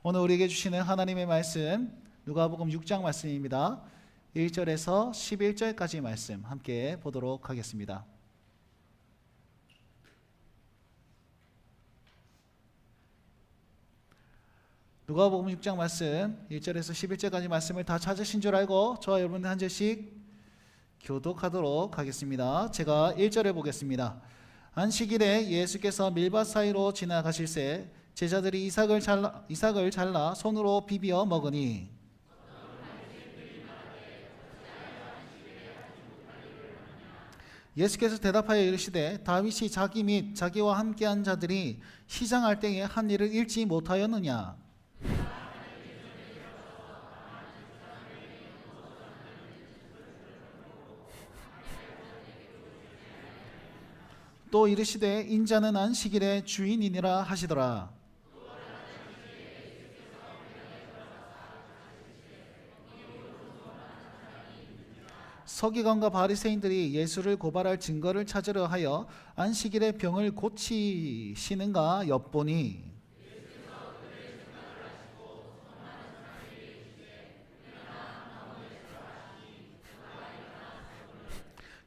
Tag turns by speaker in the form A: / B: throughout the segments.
A: 오늘 우리에게 주시는 하나님의 말씀 누가복음 6장 말씀입니다. 1절에서 11절까지 말씀 함께 보도록 하겠습니다. 누가복음 6장 말씀 1절에서 11절까지 말씀을 다 찾으신 줄 알고 저와 여러분들 한 절씩 교독하도록 하겠습니다. 제가 1절에 보겠습니다. 안식일에 예수께서 밀밭 사이로 지나가실새 제자들이 이삭을 잘라 손으로 비비어 먹으니 예수께서 대답하여 이르시되 다윗이 자기 및 자기와 함께한 자들이 시장할 때에 한 일을 잃지 못하였느냐. 또 이르시되 인자는 안식일의 주인이니라 하시더라. 서기관과 바리새인들이 예수를 고발할 증거를 찾으려 하여 안식일에 병을 고치시는가 엿보니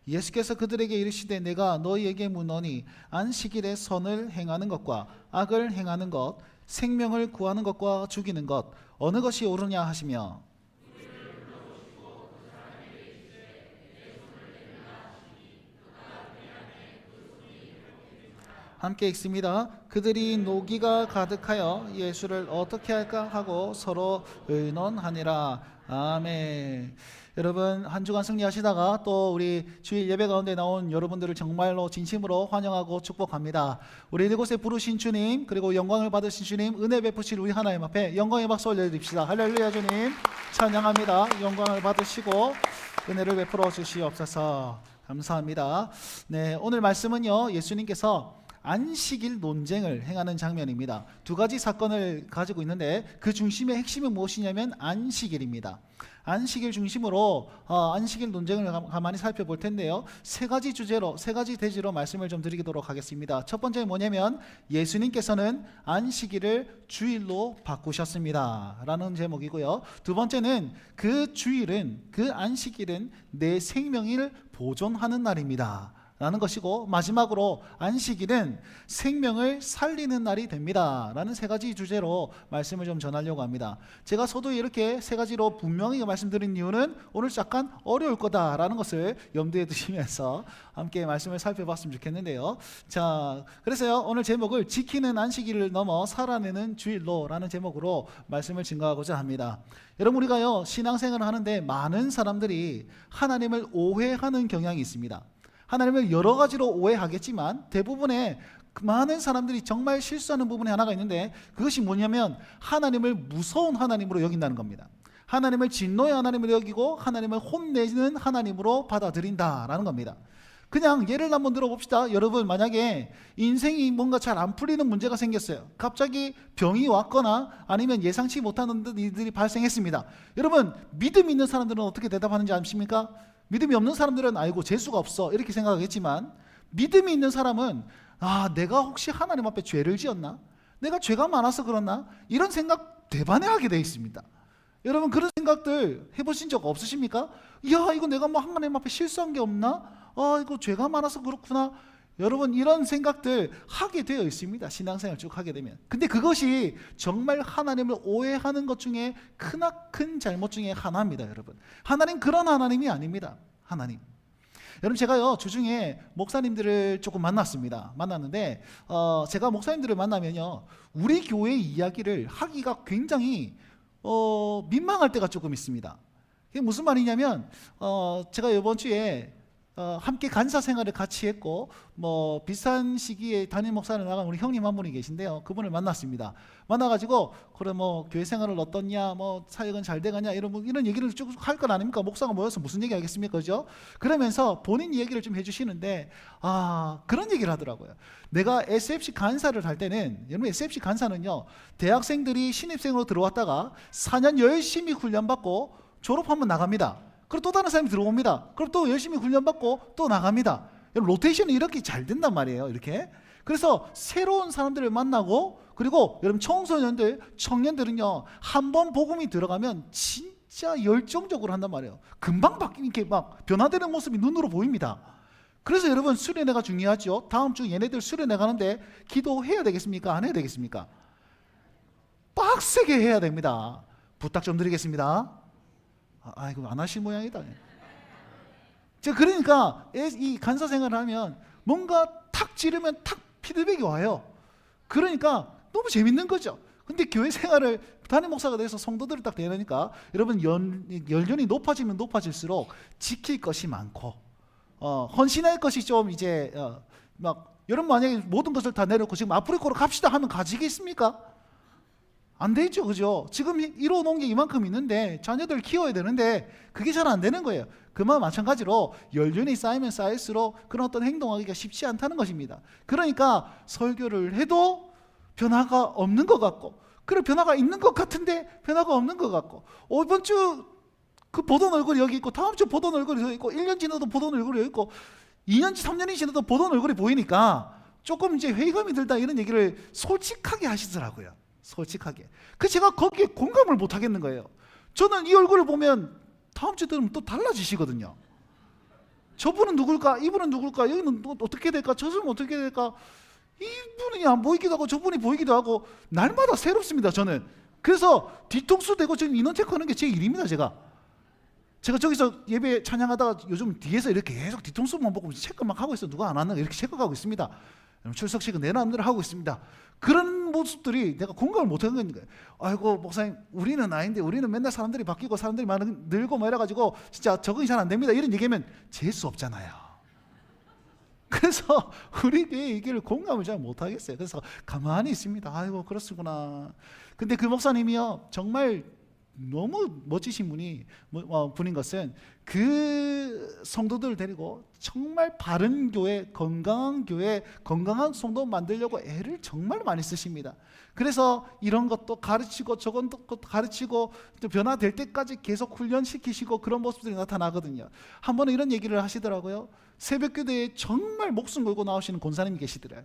A: 예수께서 그들에게 이르시되 내가 너희에게 묻노니 안식일에 선을 행하는 것과 악을 행하는 것, 생명을 구하는 것과 죽이는 것 어느 것이 옳으냐 하시며 함께 읽습니다. 그들이 노기가 가득하여 예수를 어떻게 할까 하고 서로 의논하니라. 아멘. 여러분 한 주간 승리하시다가 또 우리 주일 예배 가운데 나온 여러분들을 정말로 진심으로 환영하고 축복합니다. 우리 이곳에 부르신 주님 그리고 영광을 받으신 주님 은혜 베푸실 우리 하나님 앞에 영광의 박수 올려드립시다. 할렐루야. 주님 찬양합니다. 영광을 받으시고 은혜를 베풀어 주시옵소서. 감사합니다. 네, 오늘 말씀은요 예수님께서 안식일 논쟁을 행하는 장면입니다. 두 가지 사건을 가지고 있는데 그 중심의 핵심은 무엇이냐면 안식일입니다. 안식일 중심으로 안식일 논쟁을 가만히 살펴볼 텐데요. 세 가지 주제로, 세 가지 대지로 말씀을 좀 드리도록 하겠습니다. 첫 번째는 뭐냐면 예수님께서는 안식일을 주일로 바꾸셨습니다 라는 제목이고요. 두 번째는 그 주일은, 그 안식일은 내 생명을 보존하는 날입니다 라는 것이고, 마지막으로 안식일은 생명을 살리는 날이 됩니다 라는 세 가지 주제로 말씀을 좀 전하려고 합니다. 제가 서두에 이렇게 세 가지로 분명히 말씀드린 이유는 오늘 약간 어려울 거다라는 것을 염두에 두시면서 함께 말씀을 살펴봤으면 좋겠는데요. 자, 그래서요 오늘 제목을 지키는 안식일을 넘어 살아내는 주일로 라는 제목으로 말씀을 증거하고자 합니다. 여러분 우리가요 신앙생활을 하는데 많은 사람들이 하나님을 오해하는 경향이 있습니다. 하나님을 여러 가지로 오해하겠지만 대부분의 많은 사람들이 정말 실수하는 부분이 하나가 있는데 그것이 뭐냐면 하나님을 무서운 하나님으로 여긴다는 겁니다. 하나님을 진노의 하나님으로 여기고 하나님을 혼내는 하나님으로 받아들인다라는 겁니다. 그냥 예를 한번 들어봅시다. 여러분 만약에 인생이 뭔가 잘 안 풀리는 문제가 생겼어요. 갑자기 병이 왔거나 아니면 예상치 못하는 일들이 발생했습니다. 여러분 믿음 있는 사람들은 어떻게 대답하는지 아십니까? 믿음이 없는 사람들은 아이고 재수가 없어 이렇게 생각하겠지만 믿음이 있는 사람은 내가 혹시 하나님 앞에 죄를 지었나? 내가 죄가 많아서 그렇나? 이런 생각 대반에 하게 되어 있습니다. 여러분 그런 생각들 해보신 적 없으십니까? 이야 이거 내가 뭐 하나님 앞에 실수한 게 없나? 이거 죄가 많아서 그렇구나. 여러분 이런 생각들 하게 되어 있습니다. 신앙생활 쭉 하게 되면. 근데 그것이 정말 하나님을 오해하는 것 중에 크나큰 잘못 중에 하나입니다. 여러분 하나님 그런 하나님이 아닙니다. 하나님 여러분 제가요 주중에 목사님들을 조금 만났는데 제가 목사님들을 만나면요 우리 교회 이야기를 하기가 굉장히 민망할 때가 조금 있습니다. 그게 무슨 말이냐면 제가 이번 주에 함께 간사 생활을 같이 했고 비슷한 시기에 담임 목사를 나간 우리 형님 한 분이 계신데요. 그분을 만났습니다. 만나가지고 그래 교회 생활을 어떻냐, 사역은 잘 돼가냐 이런 얘기를 쭉 할 건 아닙니까? 목사가 모여서 무슨 얘기 하겠습니까, 그죠? 그러면서 본인 얘기를 좀 해주시는데 그런 얘기를 하더라고요. 내가 SFC 간사를 할 때는 여러분 SFC 간사는요 대학생들이 신입생으로 들어왔다가 4년 열심히 훈련받고 졸업하면 나갑니다. 그리고 또 다른 사람이 들어옵니다. 그럼 또 열심히 훈련받고 또 나갑니다. 여러분 로테이션이 이렇게 잘 된단 말이에요. 이렇게 그래서 새로운 사람들을 만나고, 그리고 여러분 청년들은요, 한 번 복음이 들어가면 진짜 열정적으로 한단 말이에요. 금방 이렇게 막 변화되는 모습이 눈으로 보입니다. 그래서 여러분 수련회가 중요하죠. 다음 주 얘네들 수련회 가는데 기도해야 되겠습니까? 안 해야 되겠습니까? 빡세게 해야 됩니다. 부탁 좀 드리겠습니다. 이거 안 하실 모양이다. 그러니까 이 간사 생활을 하면 뭔가 탁 지르면 탁 피드백이 와요. 그러니까 너무 재밌는 거죠. 근데 교회 생활을 담임 목사가 돼서 성도들을 딱 대하니까 여러분 연륜이 높아지면 높아질수록 지킬 것이 많고, 헌신할 것이 좀 이제 막 여러분 만약에 모든 것을 다 내놓고 지금 아프리카로 갑시다 하면 가지겠습니까? 안 되죠, 그죠? 지금 이뤄놓은 게 이만큼 있는데 자녀들 키워야 되는데 그게 잘 안 되는 거예요. 그만 마찬가지로 연륜이 쌓이면 쌓일수록 그런 어떤 행동하기가 쉽지 않다는 것입니다. 그러니까 설교를 해도 변화가 없는 것 같고, 그리고 변화가 있는 것 같은데 변화가 없는 것 같고, 이번 주 그 보던 얼굴이 여기 있고 다음 주 보던 얼굴이 여기 있고 1년 지나도 보던 얼굴이 여기 있고 2년지 3년이 지나도 보던 얼굴이 보이니까 조금 이제 회의감이 들다, 이런 얘기를 솔직하게 하시더라고요. 솔직하게. 제가 거기에 공감을 못 하겠는 거예요. 저는 이 얼굴을 보면 다음 주 되면 또 달라지시거든요. 저분은 누굴까? 이분은 누굴까? 여기는 어떻게 될까? 저분은 어떻게 될까? 이분이 안 보이기도 하고 저분이 보이기도 하고 날마다 새롭습니다, 저는. 그래서 뒤통수 대고 지금 인원 체크하는 게 제 일입니다, 제가 저기서 예배 찬양하다가 요즘 뒤에서 이렇게 계속 뒤통수만 보고 체크 막 하고 있어. 누가 안 왔나? 이렇게 체크하고 있습니다. 출석식은 내 마음대로 하고 있습니다. 그런 모습들이 내가 공감을 못하는 거예요. 아이고 목사님, 우리는 아닌데, 우리는 맨날 사람들이 바뀌고 사람들이 늘고 뭐 이래가지고 진짜 적응이 잘 안 됩니다, 이런 얘기하면 재수 없잖아요. 그래서 우리 교회 얘기를 공감을 잘 못하겠어요. 그래서 가만히 있습니다. 아이고 그렇구나. 근데 그 목사님이요, 정말 너무 멋지신 분인 것은 그 성도들을 데리고 정말 바른 교회, 건강한 성도 만들려고 애를 정말 많이 쓰십니다. 그래서 이런 것도 가르치고 저건 것도 가르치고 또 변화될 때까지 계속 훈련시키시고 그런 모습들이 나타나거든요. 한 번은 이런 얘기를 하시더라고요. 새벽기도에 정말 목숨 걸고 나오시는 권사님이 계시더래요.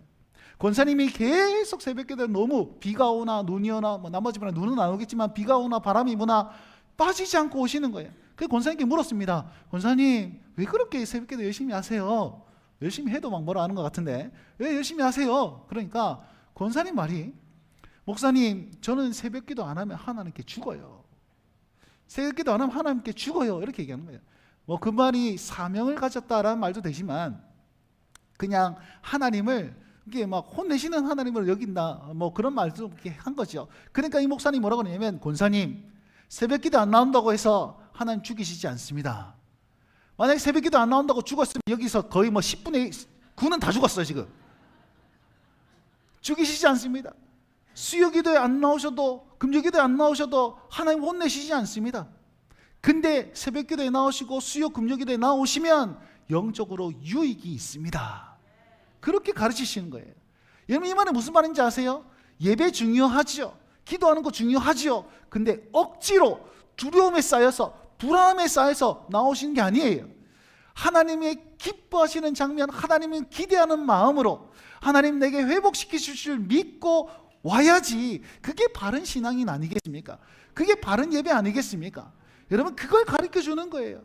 A: 권사님이 계속 새벽기도에 너무 비가 오나 눈이 오나, 뭐 나머지 분은 눈은 안 오겠지만 비가 오나 바람이 부나 빠지지 않고 오시는 거예요. 그 권사님께 물었습니다. 권사님, 왜 그렇게 새벽기도 열심히 하세요? 열심히 해도 막 뭐라 하는 것 같은데 왜 열심히 하세요? 그러니까 권사님 말이, 목사님, 저는 새벽기도 안 하면 하나님께 죽어요. 새벽기도 안 하면 하나님께 죽어요. 이렇게 얘기하는 거예요. 뭐 그 말이 사명을 가졌다라는 말도 되지만 그냥 하나님을 이게 막 혼내시는 하나님을 여긴다, 뭐 그런 말도 이렇게 한 거죠. 그러니까 이 목사님 뭐라고 하냐면, 권사님, 새벽기도 안 나온다고 해서 하나님 죽이시지 않습니다. 만약에 새벽기도 안 나온다고 죽었으면 여기서 거의 뭐 10분의 9는 다 죽었어요. 지금 죽이시지 않습니다. 수요기도에 안 나오셔도, 금요기도에 안 나오셔도 하나님 혼내시지 않습니다. 근데 새벽기도에 나오시고 수요 금요기도에 나오시면 영적으로 유익이 있습니다. 그렇게 가르치시는 거예요. 여러분, 이 말은 무슨 말인지 아세요? 예배 중요하죠. 기도하는 거 중요하죠. 근데 억지로 두려움에 쌓여서, 불안함에 쌓여서 나오시는 게 아니에요. 하나님의 기뻐하시는 장면, 하나님을 기대하는 마음으로 하나님 내게 회복시키실 줄 믿고 와야지. 그게 바른 신앙인 아니겠습니까? 그게 바른 예배 아니겠습니까? 여러분, 그걸 가르쳐 주는 거예요.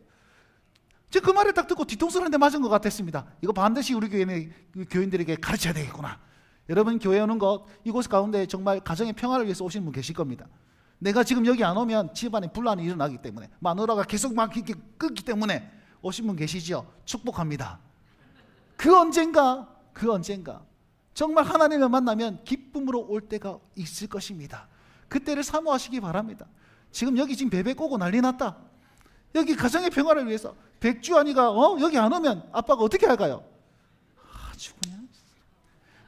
A: 제가 그 말을 딱 듣고 뒤통수를 한 대 맞은 것 같았습니다. 이거 반드시 우리 교인들에게 가르쳐야 되겠구나. 여러분, 교회 오는 것, 이곳 가운데 정말 가정의 평화를 위해서 오시는 분 계실 겁니다. 내가 지금 여기 안 오면 집안에 분란이 일어나기 때문에, 마누라가 계속 막 이렇게 끄기 때문에 오신 분 계시죠? 축복합니다. 그 언젠가 정말 하나님을 만나면 기쁨으로 올 때가 있을 것입니다. 그때를 사모하시기 바랍니다. 지금 여기 지금 베베 꼬고 난리 났다. 여기 가정의 평화를 위해서 백주환이가 여기 안 오면 아빠가 어떻게 할까요? 아주 그냥.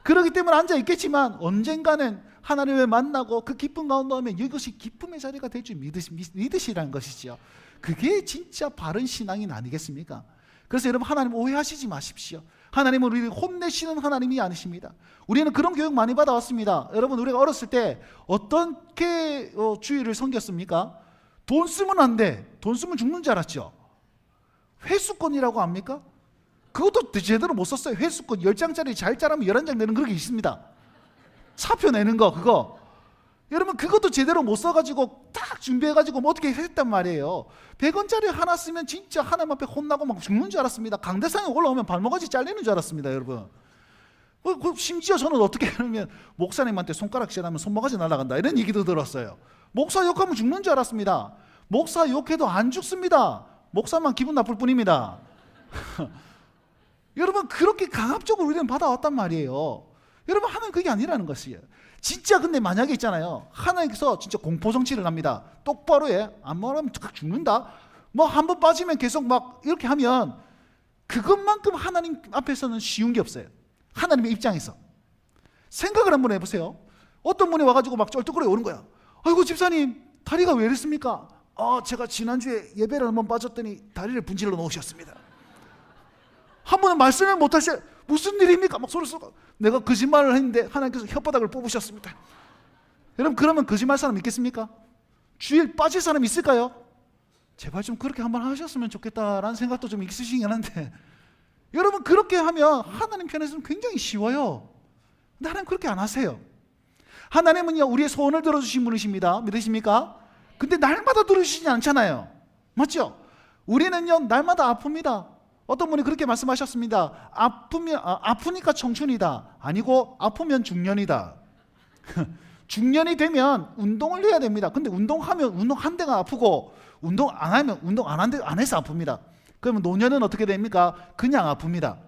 A: 그렇기 때문에 앉아 있겠지만 언젠가는 하나님을 만나고 그 기쁨 가운데 오면 이것이 기쁨의 자리가 될 줄 믿으시라는 것이죠. 그게 진짜 바른 신앙인 아니겠습니까? 그래서 여러분, 하나님 오해하시지 마십시오. 하나님은 우리를 혼내시는 하나님이 아니십니다. 우리는 그런 교육 많이 받아왔습니다. 여러분, 우리가 어렸을 때 어떻게 주일을 섬겼습니까? 돈 쓰면 안 돼. 돈 쓰면 죽는 줄 알았죠. 회수권이라고 합니까? 그것도 제대로 못 썼어요. 회수권 10장짜리 잘 짜라면 11장 내는 그런 게 있습니다. 차표 내는 거 그거. 여러분 그것도 제대로 못 써가지고 딱 준비해가지고 뭐 어떻게 했단 말이에요. 100원짜리 하나 쓰면 진짜 하나님 앞에 혼나고 막 죽는 줄 알았습니다. 강대상에 올라오면 발목까지 잘리는 줄 알았습니다. 여러분 심지어 저는 어떻게 하면 목사님한테 손가락질하면 손모가지 날아간다 이런 얘기도 들었어요. 목사 욕하면 죽는 줄 알았습니다. 목사 욕해도 안 죽습니다. 목사만 기분 나쁠 뿐입니다. 여러분 그렇게 강압적으로 우리는 받아왔단 말이에요. 여러분 하나님 그게 아니라는 것이에요. 진짜 근데 만약에 있잖아요. 하나님께서 진짜 공포정치를 합니다. 똑바로 해. 안 말하면 죽는다. 뭐 한 번 빠지면 계속 막 이렇게 하면 그것만큼 하나님 앞에서는 쉬운 게 없어요. 하나님의 입장에서. 생각을 한번 해보세요. 어떤 분이 와가지고 막 쩔뚝거려 오는 거야. 아이고 집사님 다리가 왜 이랬습니까? 제가 지난주에 예배를 한번 빠졌더니 다리를 분질러 놓으셨습니다. 한 번은 말씀을 못하셔. 무슨 일입니까? 막 소리 쏘고 내가 거짓말을 했는데 하나님께서 혓바닥을 뽑으셨습니다. 여러분 그러면 거짓말 사람 있겠습니까? 주일 빠질 사람 있을까요? 제발 좀 그렇게 한번 하셨으면 좋겠다라는 생각도 좀 있으시긴 한데 여러분 그렇게 하면 하나님 편에서는 굉장히 쉬워요. 근데 하나님 그렇게 안 하세요. 하나님은요 우리의 소원을 들어주신 분이십니다. 믿으십니까? 근데 날마다 들어주시지 않잖아요. 맞죠? 우리는요 날마다 아픕니다. 어떤 분이 그렇게 말씀하셨습니다. 아프니까 청춘이다. 아니고 아프면 중년이다. 중년이 되면 운동을 해야 됩니다. 근데 운동하면 운동 한 대가 아프고 운동 안 하면 운동 안 해서 아픕니다. 그러면 노년은 어떻게 됩니까? 그냥 아픕니다.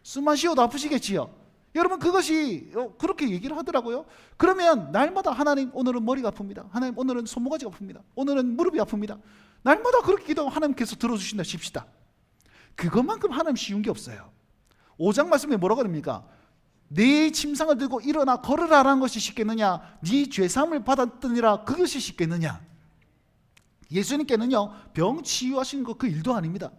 A: 숨만 쉬어도 아프시겠지요. 여러분 그것이 그렇게 얘기를 하더라고요. 그러면 날마다 하나님 오늘은 머리가 아픕니다. 하나님 오늘은 손모가지가 아픕니다. 오늘은 무릎이 아픕니다. 날마다 그렇게 기도하면 하나님께서 들어주신다 칩시다. 그것만큼 하나님 쉬운 게 없어요. 5장 말씀에 뭐라고 합니까? 네 침상을 들고 일어나 걸으라라는 것이 쉽겠느냐? 네 죄사함을 받았더니라 그것이 쉽겠느냐? 예수님께는요 병 치유하시는 거 그 일도 아닙니다.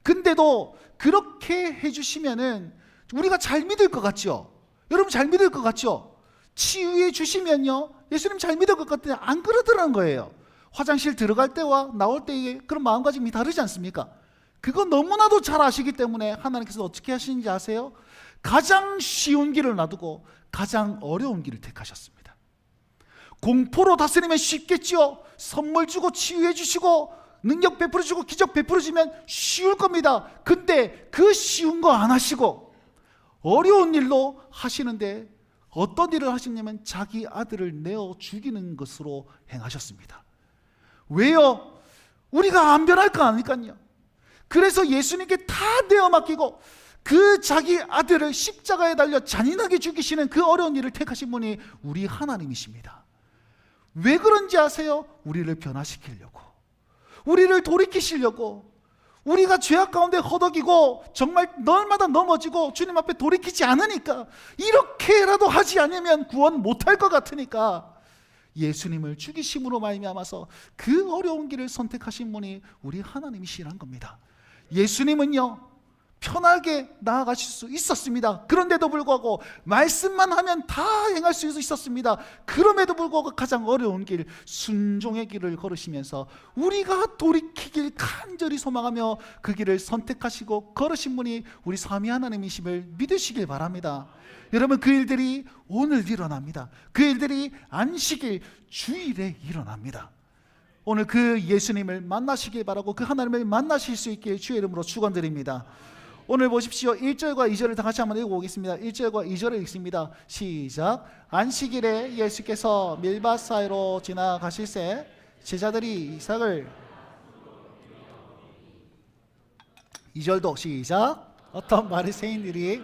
A: 근데도 그렇게 해주시면은 우리가 잘 믿을 것 같죠? 여러분 잘 믿을 것 같죠? 치유해 주시면요 예수님 잘 믿을 것 같은데 안 그러더라는 거예요. 화장실 들어갈 때와 나올 때의 그런 마음가짐이 다르지 않습니까? 그거 너무나도 잘 아시기 때문에 하나님께서 어떻게 하시는지 아세요? 가장 쉬운 길을 놔두고 가장 어려운 길을 택하셨습니다. 공포로 다스리면 쉽겠죠. 선물 주고 치유해 주시고 능력 베풀어 주고 기적 베풀어 주면 쉬울 겁니다. 근데 그 쉬운 거 안 하시고 어려운 일로 하시는데 어떤 일을 하시냐면 자기 아들을 내어 죽이는 것으로 행하셨습니다. 왜요? 우리가 안 변할 거 아니까요. 그래서 예수님께 다 내어 맡기고 그 자기 아들을 십자가에 달려 잔인하게 죽이시는 그 어려운 일을 택하신 분이 우리 하나님이십니다. 왜 그런지 아세요? 우리를 변화시키려고, 우리를 돌이키시려고. 우리가 죄악 가운데 허덕이고 정말 날마다 넘어지고 주님 앞에 돌이키지 않으니까, 이렇게라도 하지 않으면 구원 못할 것 같으니까 예수님을 죽이심으로 말미암아서 그 어려운 길을 선택하신 분이 우리 하나님이시란 겁니다. 예수님은요 편하게 나아가실 수 있었습니다. 그런데도 불구하고 말씀만 하면 다 행할 수 있었습니다. 그럼에도 불구하고 가장 어려운 길, 순종의 길을 걸으시면서 우리가 돌이키길 간절히 소망하며 그 길을 선택하시고 걸으신 분이 우리 삼위 하나님이심을 믿으시길 바랍니다. 여러분 그 일들이 오늘 일어납니다. 그 일들이 안식일, 주일에 일어납니다. 오늘 그 예수님을 만나시길 바라고 그 하나님을 만나실 수 있게 주의 이름으로 축원드립니다. 오늘 보십시오. 1절과 2절을 다 같이 한번 읽어보겠습니다. 1절과 2절을 읽습니다. 시작. 안식일에 예수께서 밀밭 사이로 지나가실새 제자들이 이삭을 2절도 시작. 어떤 바리새인들이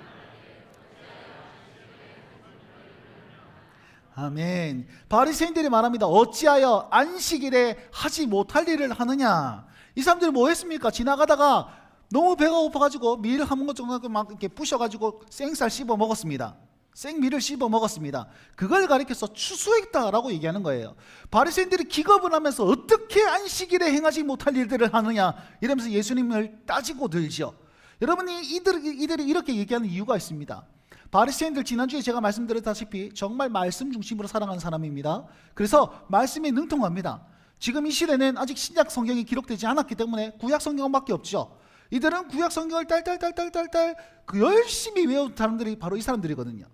A: 아멘. 바리새인들이 말합니다. 어찌하여 안식일에 하지 못할 일을 하느냐. 이 사람들이 뭐 했습니까? 지나가다가 너무 배가 고파가지고 밀 한 것 정도 막 이렇게 부셔가지고 생쌀 씹어 먹었습니다. 생밀을 씹어 먹었습니다. 그걸 가리켜서 추수했다라고 얘기하는 거예요. 바리새인들이 기겁을 하면서 어떻게 안식일에 행하지 못할 일들을 하느냐 이러면서 예수님을 따지고 들죠. 여러분이 이들이 이렇게 얘기하는 이유가 있습니다. 바리새인들 지난주에 제가 말씀드렸다시피 정말 말씀 중심으로 살아가는 사람입니다. 그래서 말씀에 능통합니다. 지금 이 시대는 아직 신약 성경이 기록되지 않았기 때문에 구약 성경밖에 없죠. 이들은 구약 성경을 딸딸딸딸딸딸 그 열심히 외운 사람들이 바로 이 사람들이거든요.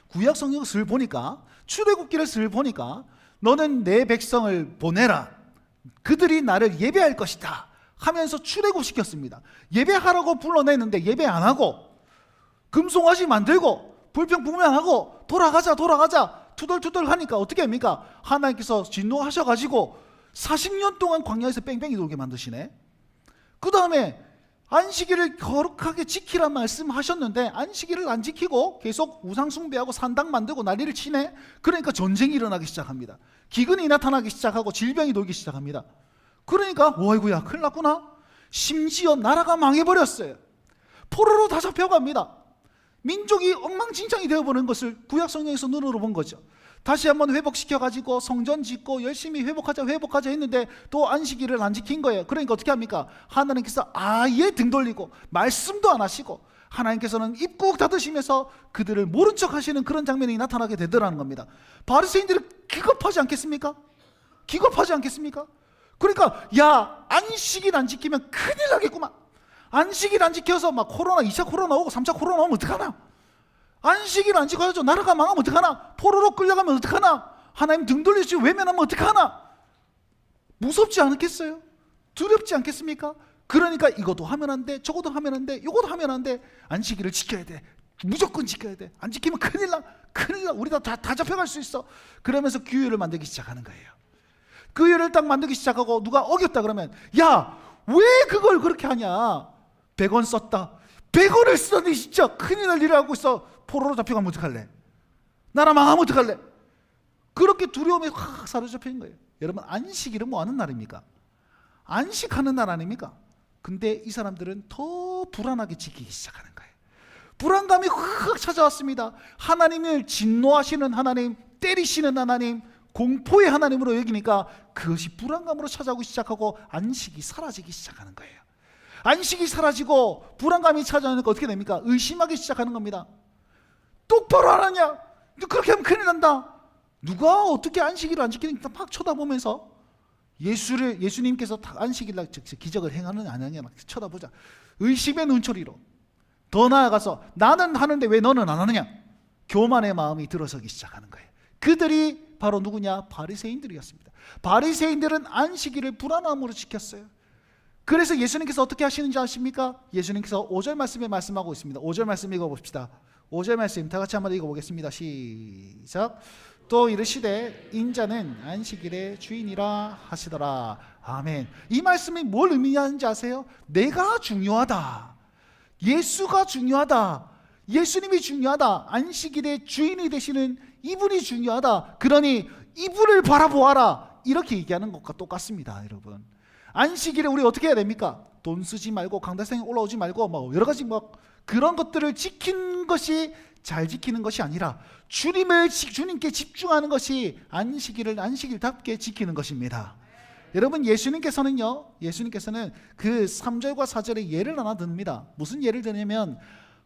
A: 구약 성경을 슬 보니까, 출애굽기를 슬 보니까 너는 내 백성을 보내라, 그들이 나를 예배할 것이다 하면서 출애굽시켰습니다. 예배하라고 불러냈는데 예배 안 하고, 금송아지 만들고 불평불만하고 돌아가자 투덜투덜 하니까 어떻게 합니까? 하나님께서 진노하셔가지고 40년 동안 광야에서 뺑뺑이 돌게 만드시네. 그 다음에 안식일을 거룩하게 지키란 말씀하셨는데 안식일을 안 지키고 계속 우상 숭배하고 산당 만들고 난리를 치네. 그러니까 전쟁이 일어나기 시작합니다. 기근이 나타나기 시작하고 질병이 돌기 시작합니다. 그러니까 어이구야 큰일 났구나. 심지어 나라가 망해버렸어요. 포로로 다 잡혀갑니다. 민족이 엉망진창이 되어버린 것을 구약 성경에서 눈으로 본 거죠. 다시 한번 회복시켜가지고 성전 짓고 열심히 회복하자 했는데 또 안식일을 안 지킨 거예요. 그러니까 어떻게 합니까? 하나님께서 아예 등 돌리고 말씀도 안 하시고 하나님께서는 입 꾹 닫으시면서 그들을 모른 척 하시는 그런 장면이 나타나게 되더라는 겁니다. 바리새인들은 기겁하지 않겠습니까? 기겁하지 않겠습니까? 그러니까 야, 안식일 안 지키면 큰일 나겠구만. 안식일 안 지켜서 막 코로나 2차 코로나 오고 3차 코로나 오면 어떡하나? 안식일 안 지켜서 나라가 망하면 어떡하나? 포로로 끌려가면 어떡하나? 하나님 등 돌리시 외면하면 어떡하나? 무섭지 않겠어요? 두렵지 않겠습니까? 그러니까 이것도 하면 안 돼, 저것도 하면 안 돼, 이것도 하면 안 돼. 안식일을 지켜야 돼. 무조건 지켜야 돼. 안 지키면 큰일 나. 우리 다 잡혀갈 수 있어. 그러면서 규율을 만들기 시작하는 거예요. 규율을 딱 만들기 시작하고 누가 어겼다 그러면 야, 왜 그걸 그렇게 하냐? 100원 썼다. 100원을 쓰더니 진짜 큰일 날 일을 하고 있어. 포로로 잡혀가면 어떡할래? 나라 망하면 어떡할래? 그렇게 두려움에 확 사로잡힌 거예요. 여러분, 안식일은 뭐 하는 날입니까? 안식하는 날 아닙니까? 근데 이 사람들은 더 불안하게 지키기 시작하는 거예요. 불안감이 확 찾아왔습니다. 하나님을 진노하시는 하나님, 때리시는 하나님, 공포의 하나님으로 여기니까 그것이 불안감으로 찾아오기 시작하고 안식이 사라지기 시작하는 거예요. 안식이 사라지고 불안감이 찾아오니까 어떻게 됩니까? 의심하기 시작하는 겁니다. 똑바로 안 하냐? 그렇게 하면 큰일 난다. 누가 어떻게 안식일을 안 지키는지 막 쳐다보면서 예수님께서 안식일 날 기적을 행하느냐 안 하느냐 막 쳐다보자. 의심의 눈초리로. 더 나아가서 나는 하는데 왜 너는 안 하느냐? 교만의 마음이 들어서기 시작하는 거예요. 그들이 바로 누구냐? 바리새인들이었습니다. 바리새인들은 안식일을 불안함으로 지켰어요. 그래서 예수님께서 어떻게 하시는지 아십니까? 예수님께서 5절 말씀에 말씀하고 있습니다. 5절 말씀 읽어봅시다. 5절 말씀 다 같이 한번 읽어보겠습니다. 시작. 또 이르시되 인자는 안식일의 주인이라 하시더라. 아멘. 이 말씀이 뭘 의미하는지 아세요? 내가 중요하다. 예수가 중요하다. 예수님이 중요하다. 안식일의 주인이 되시는 이분이 중요하다. 그러니 이분을 바라보아라. 이렇게 얘기하는 것과 똑같습니다, 여러분. 안식일에 우리 어떻게 해야 됩니까? 돈 쓰지 말고 강대상에 올라오지 말고 뭐 여러 가지 뭐 그런 것들을 지키는 것이 잘 지키는 것이 아니라 주님께 집중하는 것이 안식일답게 지키는 것입니다. 여러분, 예수님께서는 그 3절과 4절에 예를 하나 듭니다. 무슨 예를 드냐면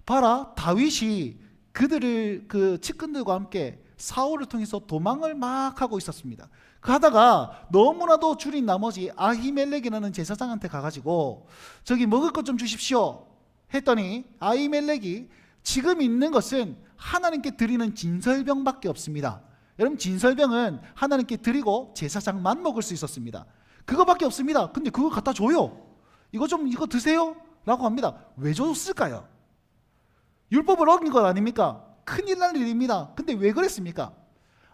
A: 봐라, 다윗이 그들을 그 측근들과 함께 사울을 통해서 도망을 막 하고 있었습니다. 가다가 너무나도 줄인 나머지 아히멜렉이라는 제사장한테 가가지고 저기 먹을 것 좀 주십시오 했더니 아히멜렉이 지금 있는 것은 하나님께 드리는 진설병밖에 없습니다. 여러분, 진설병은 하나님께 드리고 제사장만 먹을 수 있었습니다. 그거밖에 없습니다. 근데 그거 갖다 줘요. 이거 드세요 라고 합니다. 왜 줬을까요? 율법을 어긴 것 아닙니까? 큰일 날 일입니다. 근데 왜 그랬습니까?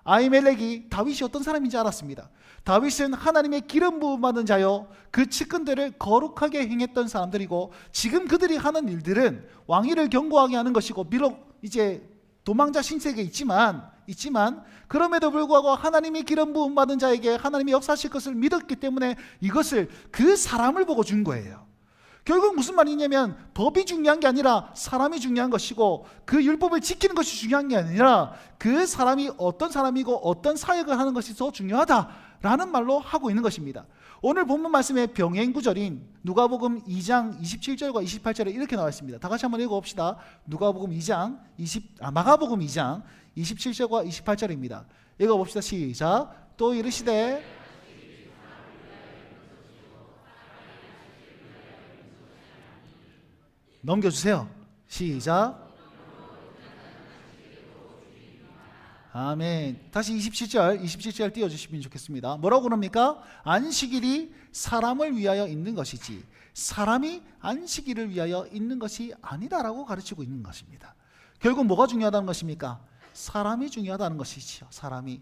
A: 아히멜렉이 다윗이 어떤 사람인지 알았습니다. 다윗은 하나님의 기름 부음 받은 자요, 그 측근들을 거룩하게 행했던 사람들이고 지금 그들이 하는 일들은 왕위를 견고하게 하는 것이고 비록 이제 도망자 신세계에 있지만 그럼에도 불구하고 하나님의 기름 부음 받은 자에게 하나님이 역사하실 것을 믿었기 때문에 이것을 그 사람을 보고 준 거예요. 결국 무슨 말이냐면 법이 중요한 게 아니라 사람이 중요한 것이고 그 율법을 지키는 것이 중요한 게 아니라 그 사람이 어떤 사람이고 어떤 사역을 하는 것이 더 중요하다라는 말로 하고 있는 것입니다. 오늘 본문 말씀의 병행 구절인 누가복음 2장 27절과 28절에 이렇게 나와 있습니다. 다 같이 한번 읽어봅시다. 마가복음 2장 27절과 28절입니다. 읽어봅시다. 시작. 또 이르시되 넘겨주세요. 시작. 아멘. 다시 27절 띄워주시면 좋겠습니다. 뭐라고 그럽니까? 안식일이 사람을 위하여 있는 것이지 사람이 안식일을 위하여 있는 것이 아니다라고 가르치고 있는 것입니다. 결국 뭐가 중요하다는 것입니까? 사람이 중요하다는 것이지요. 사람이.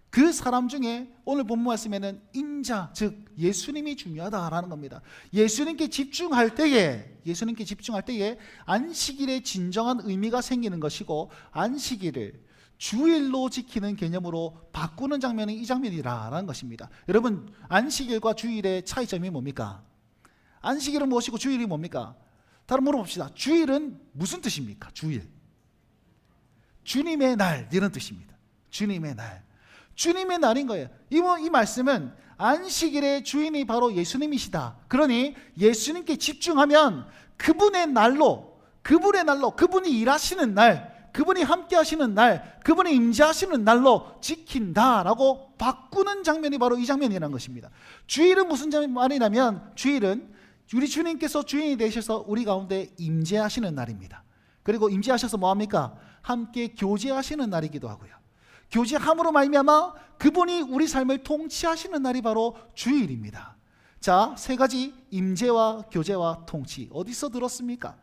A: 그 사람 중에 오늘 본문 말씀에는 인자, 즉 예수님이 중요하다라는 겁니다. 예수님께 집중할 때에 안식일의 진정한 의미가 생기는 것이고 안식일을 주일로 지키는 개념으로 바꾸는 장면이 이 장면이라는 것입니다. 여러분, 안식일과 주일의 차이점이 뭡니까? 안식일은 무엇이고 주일이 뭡니까? 다른 물어봅시다. 주일은 무슨 뜻입니까? 주일. 주님의 날 이런 뜻입니다. 주님의 날. 주님의 날인 거예요. 이 말씀은 안식일의 주인이 바로 예수님이시다. 그러니 예수님께 집중하면 그분의 날로 그분이 일하시는 날, 그분이 함께 하시는 날, 그분이 임재하시는 날로 지킨다라고 바꾸는 장면이 바로 이 장면이라는 것입니다. 주일은 무슨 말이냐면 주일은 우리 주님께서 주인이 되셔서 우리 가운데 임재하시는 날입니다. 그리고 임재하셔서 뭐합니까? 함께 교제하시는 날이기도 하고요. 교제함으로 말미암아 그분이 우리 삶을 통치하시는 날이 바로 주일입니다. 자, 세 가지 임재와 교제와 통치 어디서 들었습니까?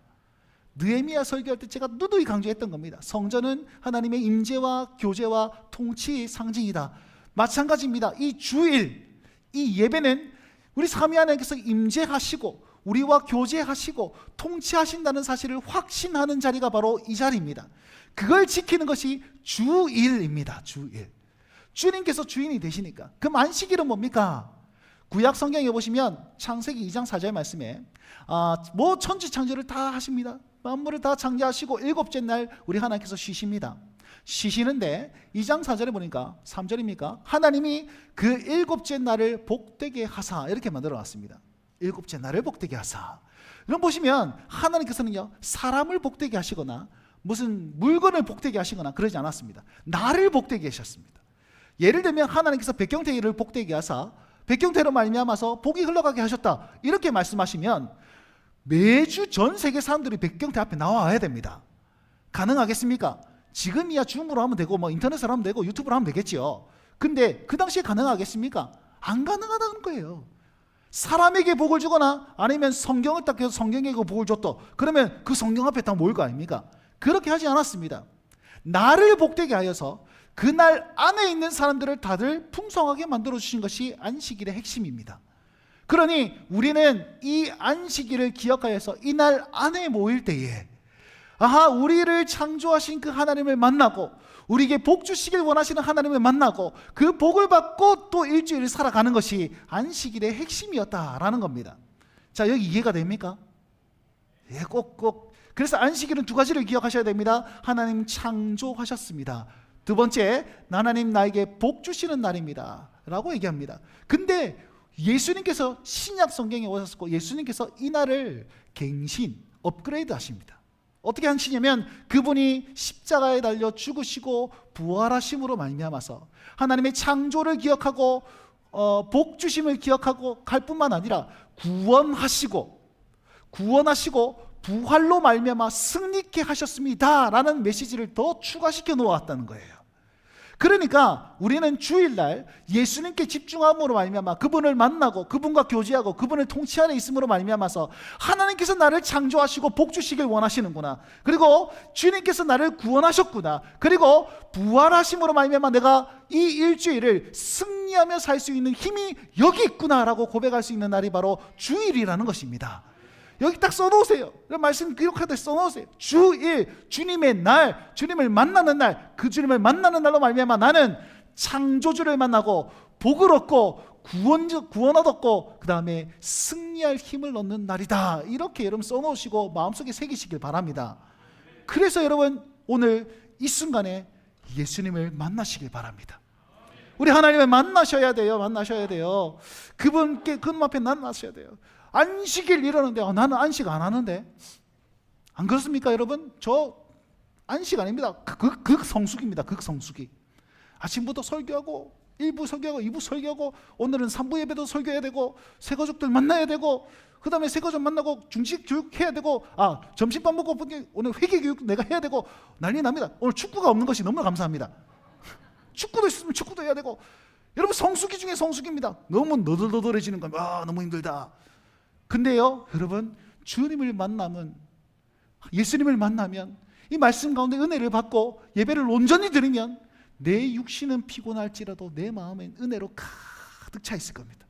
A: 느헤미야 설교할 때 제가 누누이 강조했던 겁니다. 성전은 하나님의 임재와 교제와 통치의 상징이다. 마찬가지입니다. 이 주일, 이 예배는 우리 삼위 하나님께서 임재하시고 우리와 교제하시고 통치하신다는 사실을 확신하는 자리가 바로 이 자리입니다. 그걸 지키는 것이 주일입니다. 주일. 주님께서 주인이 되시니까. 그럼 안식일은 뭡니까? 구약 성경에 보시면 창세기 2장 4절 말씀에 뭐 천지창조를 다 하십니다. 만물을 다 창조하시고 일곱째 날 우리 하나님께서 쉬십니다. 쉬시는데 2장 4절에 보니까 3절입니까? 하나님이 그 일곱째 날을 복되게 하사 이렇게 만들어 놨습니다. 일곱째 날을 복되게 하사. 그럼 보시면 하나님께서는요 사람을 복되게 하시거나 무슨 물건을 복되게 하시거나 그러지 않았습니다. 나를 복되게 하셨습니다. 예를 들면 하나님께서 백경태를 복되게 하사 백경태로 말미암아서 복이 흘러가게 하셨다 이렇게 말씀하시면 매주 전 세계 사람들이 백경태 앞에 나와야 됩니다. 가능하겠습니까? 지금이야 줌으로 하면 되고 뭐 인터넷으로 하면 되고 유튜브로 하면 되겠지요. 근데 그 당시에 가능하겠습니까? 안 가능하다는 거예요. 사람에게 복을 주거나 아니면 성경을 딱 해서 성경에게 복을 줬다 그러면 그 성경 앞에 딱 모일 거 아닙니까? 그렇게 하지 않았습니다. 나를 복되게 하여서 그날 안에 있는 사람들을 다들 풍성하게 만들어 주신 것이 안식일의 핵심입니다. 그러니 우리는 이 안식일을 기억하여서 이날 안에 모일 때에 우리를 창조하신 그 하나님을 만나고 우리에게 복 주시길 원하시는 하나님을 만나고 그 복을 받고 또 일주일을 살아가는 것이 안식일의 핵심이었다라는 겁니다. 자, 여기 이해가 됩니까? 예, 꼭. 그래서 안식일은 두 가지를 기억하셔야 됩니다. 하나님 창조하셨습니다. 두 번째, 하나님 나에게 복 주시는 날입니다 라고 얘기합니다. 근데 예수님께서 신약 성경에 오셨고 예수님께서 이 날을 갱신, 업그레이드 하십니다. 어떻게 하시냐면 그분이 십자가에 달려 죽으시고 부활하심으로 말미암아서 하나님의 창조를 기억하고 복 주심을 기억하고 갈 뿐만 아니라 구원하시고 부활로 말미암아 승리케 하셨습니다 라는 메시지를 더 추가시켜 놓았다는 거예요. 그러니까 우리는 주일날 예수님께 집중함으로 말미암아 그분을 만나고 그분과 교제하고 그분을 통치 아래 있음으로 말미암아서 하나님께서 나를 창조하시고 복 주시길 원하시는구나. 그리고 주님께서 나를 구원하셨구나. 그리고 부활하심으로 말미암아 내가 이 일주일을 승리하며 살 수 있는 힘이 여기 있구나라고 고백할 수 있는 날이 바로 주일이라는 것입니다. 여기 딱 써놓으세요. 말씀 기록하듯 써놓으세요. 주일, 주님의 날, 주님을 만나는 날, 그 주님을 만나는 날로 말미암아 나는 창조주를 만나고 복을 얻고 구원 얻었고 그 다음에 승리할 힘을 얻는 날이다. 이렇게 여러분 써놓으시고 마음속에 새기시길 바랍니다. 그래서 여러분 오늘 이 순간에 예수님을 만나시길 바랍니다. 우리 하나님을 만나셔야 돼요. 그분 앞에 만나셔야 돼요. 안식일 이러는데 나는 안식 안 하는데 안 그렇습니까 여러분? 저 안식 아닙니다. 극성숙입니다. 극성숙이. 아침부터 설교하고 1부 설교하고 2부 설교하고 오늘은 3부 예배도 설교해야 되고 새가족들 만나야 되고 그 다음에 새가족 만나고 중식 교육 해야 되고 점심밥 먹고 오늘 회계 교육 내가 해야 되고 난리 납니다. 오늘 축구가 없는 것이 너무나 감사합니다. 축구도 있으면 축구도 해야 되고 여러분 성수기 중에 성수기입니다. 너무 너덜너덜해지는 거예요. 너무 힘들다. 근데요 여러분 주님을 만나면 예수님을 만나면 이 말씀 가운데 은혜를 받고 예배를 온전히 드리면 내 육신은 피곤할지라도 내 마음엔 은혜로 가득 차 있을 겁니다.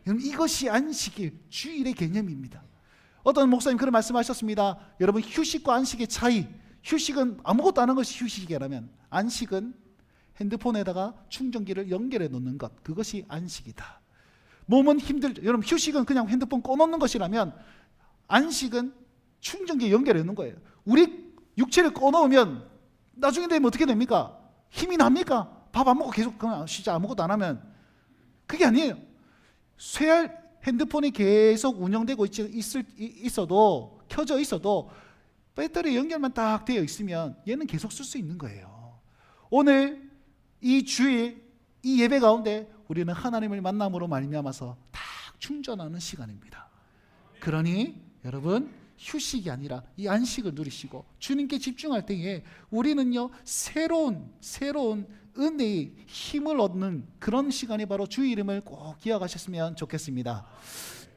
A: 여러분 이것이 안식일 주일의 개념입니다. 어떤 목사님 그런 말씀하셨습니다. 여러분 휴식과 안식의 차이, 휴식은 아무것도 안 하는 것이 휴식이라면 안식은 핸드폰에다가 충전기를 연결해 놓는 것, 그것이 안식이다. 몸은 힘들죠. 여러분 휴식은 그냥 핸드폰 꺼놓는 것이라면 안식은 충전기에 연결해 놓는 거예요. 우리 육체를 꺼놓으면 나중에 되면 어떻게 됩니까? 힘이 납니까? 밥 안 먹고 계속 그냥 진짜 아무것도 안 하면 그게 아니에요. 쇠할 핸드폰이 계속 운영되고 있어도 켜져 있어도 배터리 연결만 딱 되어 있으면 얘는 계속 쓸 수 있는 거예요. 오늘 이 주일 이 예배 가운데 우리는 하나님을 만남으로 말미암아서 딱 충전하는 시간입니다. 그러니 여러분 휴식이 아니라 이 안식을 누리시고 주님께 집중할 때에 우리는요 새로운 은혜의 힘을 얻는 그런 시간이 바로 주의 이름을 꼭 기억하셨으면 좋겠습니다.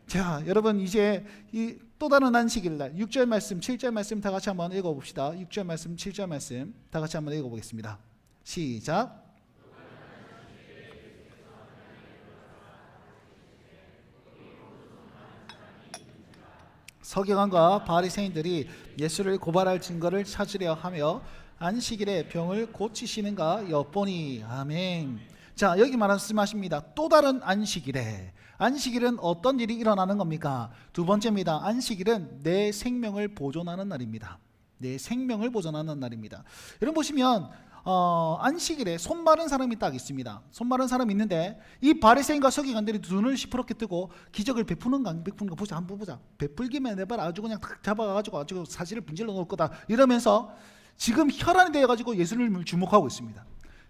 A: 자 여러분 이제 이 또 다른 안식일 날 6절 말씀 7절 말씀 다 같이 한번 읽어봅시다. 6절 말씀 7절 말씀 다 같이 한번 읽어보겠습니다. 시작. 서기관과 바리새인들이 예수를 고발할 증거를 찾으려 하며 안식일에 병을 고치시는가 엿보니. 아멘. 자 여기 말씀하십니다. 또 다른 안식일에. 안식일은 어떤 일이 일어나는 겁니까? 두 번째입니다. 안식일은 내 생명을 보존하는 날입니다. 내 생명을 보존하는 날입니다. 여러분 보시면 안식일에 손 마른 사람이 딱 있습니다. 손 마른 사람이 있는데 이 바리새인과 서기관들이 눈을 시퍼렇게 뜨고 기적을 베푸는 거 보자 한번 보자. 베풀기만 해봐라. 아주 그냥 탁 잡아가지고 아주 사실을 분질러 놓을 거다. 이러면서 지금 혈안이 되어가지고 예수님을 주목하고 있습니다.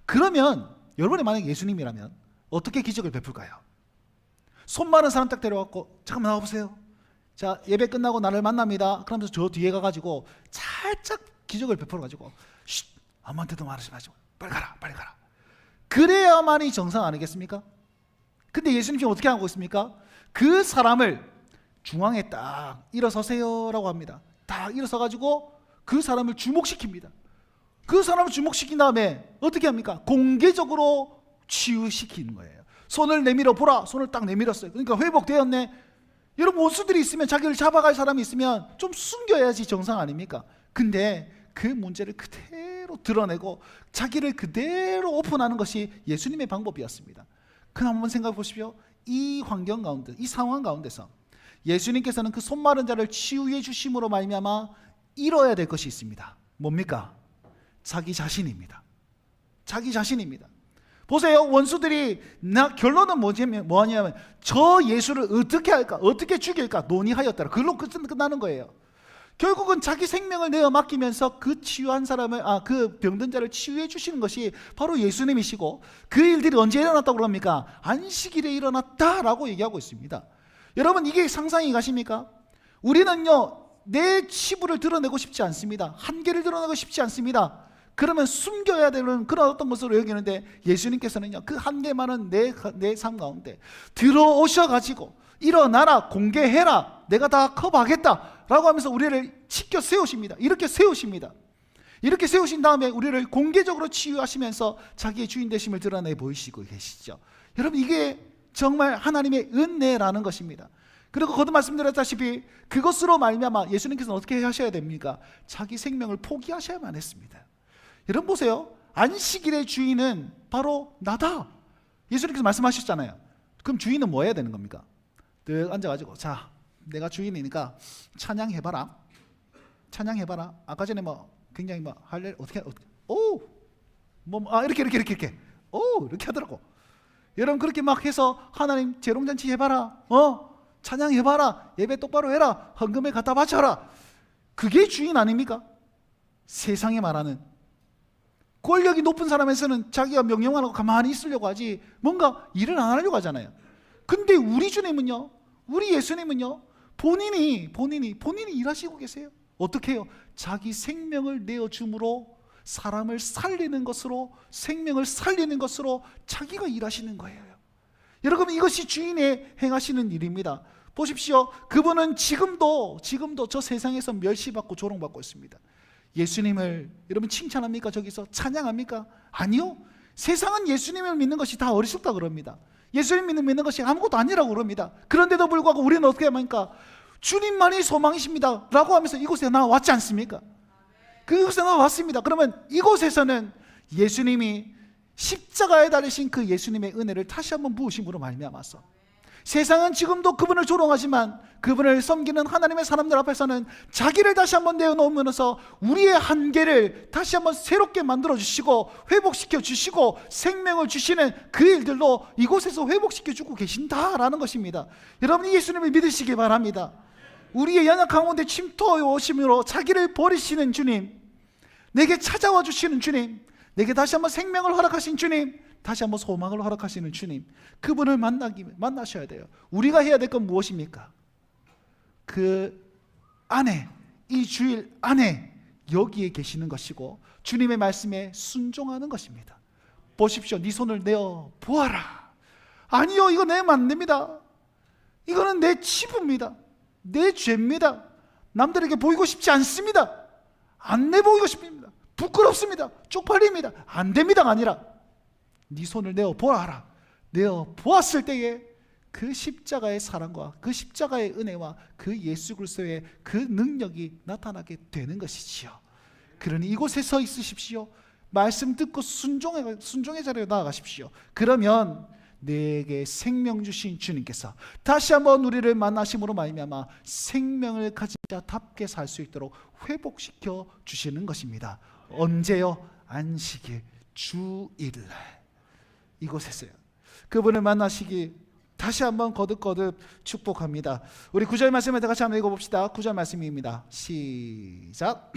A: 그러면 여러분이 만약 예수님이라면 어떻게 기적을 베풀까요? 손 마른 사람 딱 데려왔고 잠깐만 나와보세요. 자 예배 끝나고 나를 만납니다. 그러면서 저 뒤에 가가지고 살짝 기적을 베풀어가지고 아무한테도 말하지 마시고 빨리 가라. 그래야만이 정상 아니겠습니까? 근데 예수님 지금 어떻게 하고 있습니까? 그 사람을 중앙에 딱 일어서세요 라고 합니다. 딱 일어서가지고 그 사람을 주목시킵니다. 그 사람을 주목시킨 다음에 어떻게 합니까? 공개적으로 치유시키는 거예요. 손을 내밀어 보라. 손을 딱 내밀었어요. 그러니까 회복되었네. 여러분 원수들이 있으면 자기를 잡아갈 사람이 있으면 좀 숨겨야지 정상 아닙니까? 근데 그 문제를 그대로 드러내고 자기를 그대로 오픈하는 것이 예수님의 방법이었습니다. 그럼 한번 생각해 보십시오. 이 환경 가운데, 이 상황 가운데서 예수님께서는 그 손 마른 자를 치유해 주심으로 말미암아 이뤄야 될 것이 있습니다. 뭡니까? 자기 자신입니다. 자기 자신입니다. 보세요. 원수들이 결론은 뭐냐면 저 예수를 어떻게 할까? 어떻게 죽일까? 논의하였더라. 그걸로 끝나는 거예요. 결국은 자기 생명을 내어 맡기면서 그 치유한 사람을 그 병든 자를 치유해 주시는 것이 바로 예수님이시고 그 일들이 언제 일어났다고 그럽니까? 안식일에 일어났다라고 얘기하고 있습니다. 여러분 이게 상상이 가십니까? 우리는요 내 치부를 드러내고 싶지 않습니다. 한계를 드러내고 싶지 않습니다. 그러면 숨겨야 되는 그런 어떤 것으로 여기는데 예수님께서는요 그 한계만은 내 삶 가운데 들어오셔가지고 일어나라, 공개해라, 내가 다 커버하겠다 라고 하면서 우리를 지켜 세우십니다. 이렇게 세우십니다. 이렇게 세우신 다음에 우리를 공개적으로 치유하시면서 자기의 주인 되심을 드러내 보이시고 계시죠. 여러분 이게 정말 하나님의 은혜라는 것입니다. 그리고 거듭 말씀드렸다시피 그것으로 말미암아 예수님께서는 어떻게 하셔야 됩니까? 자기 생명을 포기하셔야만 했습니다. 여러분 보세요. 안식일의 주인은 바로 나다. 예수님께서 말씀하셨잖아요. 그럼 주인은 뭐 해야 되는 겁니까? 늘 앉아가지고 자 내가 주인이니까 찬양해봐라. 찬양해봐라. 아까 전에 굉장히 할렐 어떻게 이렇게 이렇게 하더라고. 여러분 그렇게 막 해서 하나님 재롱잔치 해봐라. 찬양해봐라. 예배 똑바로 해라. 헌금에 갖다 바쳐라. 그게 주인 아닙니까? 세상에 말하는 권력이 높은 사람에서는 자기가 명령만 하고 가만히 있으려고 하지 뭔가 일을 안 하려고 하잖아요. 근데 우리 주님은요, 우리 예수님은요, 본인이 일하시고 계세요. 어떻게 해요? 자기 생명을 내어줌으로, 사람을 살리는 것으로, 생명을 살리는 것으로 자기가 일하시는 거예요. 여러분, 이것이 주인의 행하시는 일입니다. 보십시오. 그분은 지금도 저 세상에서 멸시받고 조롱받고 있습니다. 예수님을 여러분 칭찬합니까? 저기서 찬양합니까? 아니요. 세상은 예수님을 믿는 것이 다 어리석다 그럽니다. 예수님 믿는 것이 아무것도 아니라고 그럽니다. 그런데도 불구하고 우리는 어떻게 합니까? 주님만이 소망이십니다 라고 하면서 이곳에 나왔지 않습니까? 그곳에 나왔습니다. 그러면 이곳에서는 예수님이 십자가에 달리신 그 예수님의 은혜를 다시 한번 부으심으로 말미암아서, 세상은 지금도 그분을 조롱하지만 그분을 섬기는 하나님의 사람들 앞에서는 자기를 다시 한번 내어놓으면서 우리의 한계를 다시 한번 새롭게 만들어 주시고 회복시켜 주시고 생명을 주시는 그 일들로 이곳에서 회복시켜 주고 계신다라는 것입니다. 여러분이 예수님을 믿으시기 바랍니다. 우리의 연약 가운데 침투해 오심으로 자기를 버리시는 주님, 내게 찾아와 주시는 주님, 내게 다시 한번 생명을 허락하신 주님, 다시 한번 소망을 허락하시는 주님, 그분을 만나셔야 돼요. 우리가 해야 될 건 무엇입니까? 그 안에, 이 주일 안에 여기에 계시는 것이고 주님의 말씀에 순종하는 것입니다. 보십시오. 네 손을 내어 보아라. 아니요, 이거 내면 안 됩니다. 이거는 내 치부입니다. 내 죄입니다. 남들에게 보이고 싶지 않습니다. 안 내보이고 싶습니다. 부끄럽습니다. 쪽팔립니다. 안 됩니다가 아니라 네 손을 내어 보아라. 내어 보았을 때에 그 십자가의 사랑과 그 십자가의 은혜와 그 예수 그리스도의 그 능력이 나타나게 되는 것이지요. 그러니 이곳에 서 있으십시오. 말씀 듣고 순종의 자리에 나아가십시오. 그러면 내게 생명 주신 주님께서 다시 한번 우리를 만나심으로 말미암아 생명을 가진 자답게 살 수 있도록 회복시켜 주시는 것입니다. 언제요? 안식일 주일날 이곳에서요. 그분을 만나시기 다시 한번 거듭 축복합니다. 우리 9절 말씀을 같이 한번 읽어봅시다. 9절 말씀입니다. 시작.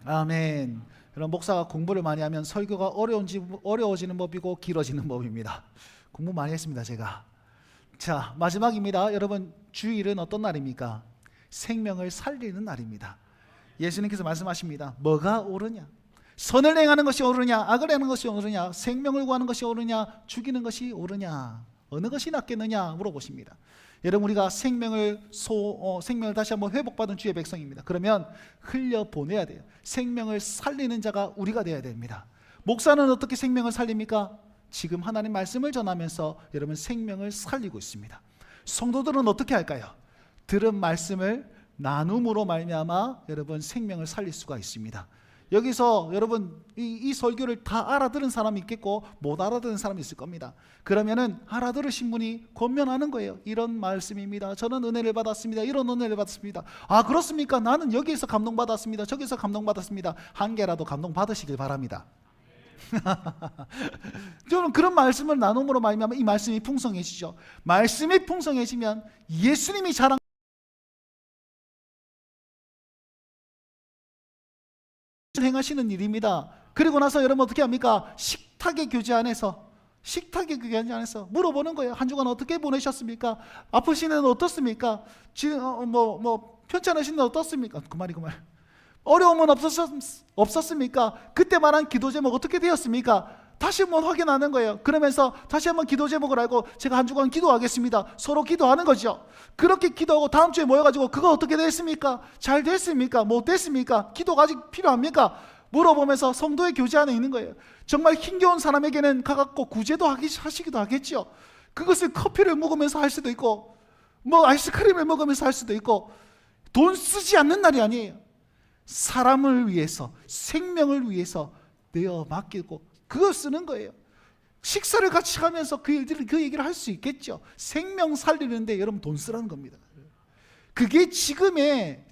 A: 아멘. 여러분, 목사가 공부를 많이 하면 설교가 어려워지는 법이고 길어지는 법입니다. 공부 많이 했습니다, 제가. 자, 마지막입니다. 여러분, 주일은 어떤 날입니까? 생명을 살리는 날입니다. 예수님께서 말씀하십니다. 뭐가 옳으냐? 선을 행하는 것이 옳으냐? 악을 행하는 것이 옳으냐? 생명을 구하는 것이 옳으냐? 죽이는 것이 옳으냐? 어느 것이 낫겠느냐? 물어보십니다. 여러분, 우리가 생명을 다시 한번 회복받은 주의 백성입니다. 그러면 흘려보내야 돼요. 생명을 살리는 자가 우리가 되어야 됩니다. 목사는 어떻게 생명을 살립니까? 지금 하나님 말씀을 전하면서 여러분 생명을 살리고 있습니다. 성도들은 어떻게 할까요? 들은 말씀을 나눔으로 말미암아 여러분 생명을 살릴 수가 있습니다. 여기서 여러분 이 설교를 다 알아들은 사람이 있겠고 못 알아들은 사람이 있을 겁니다. 그러면은 알아들으신 분이 권면하는 거예요. 이런 말씀입니다. 저는 은혜를 받았습니다. 이런 은혜를 받았습니다. 아, 그렇습니까? 나는 여기에서 감동받았습니다. 저기서 감동받았습니다. 한 개라도 감동받으시길 바랍니다. 저는 그런 말씀을 나눔으로 말미암아 이 말씀이 풍성해지죠. 말씀이 풍성해지면 예수님이 자랑 행하시는 일입니다. 그리고 나서 여러분 어떻게 합니까? 식탁의 교제 안에서 물어보는 거예요. 한 주간 어떻게 보내셨습니까? 아프신 데는 어떻습니까? 편찮으신 데는 어떻습니까? 그 말. 어려움은 없었습니까? 그때 말한 기도 제목 어떻게 되었습니까? 다시 한번 확인하는 거예요. 그러면서 다시 한번 기도 제목을 알고 제가 한 주간 기도하겠습니다. 서로 기도하는 거죠. 그렇게 기도하고 다음 주에 모여가지고 그거 어떻게 됐습니까? 잘 됐습니까? 못 됐습니까? 기도가 아직 필요합니까? 물어보면서 성도의 교제 안에 있는 거예요. 정말 힘겨운 사람에게는 가갖고 구제도 하시기도 하겠죠. 그것을 커피를 먹으면서 할 수도 있고 아이스크림을 먹으면서 할 수도 있고 돈 쓰지 않는 날이 아니에요. 사람을 위해서 생명을 위해서 내어 맡기고 그거 쓰는 거예요. 식사를 같이 하면서 그 얘기를 할 수 있겠죠. 생명 살리는데 여러분 돈 쓰라는 겁니다. 그게 지금의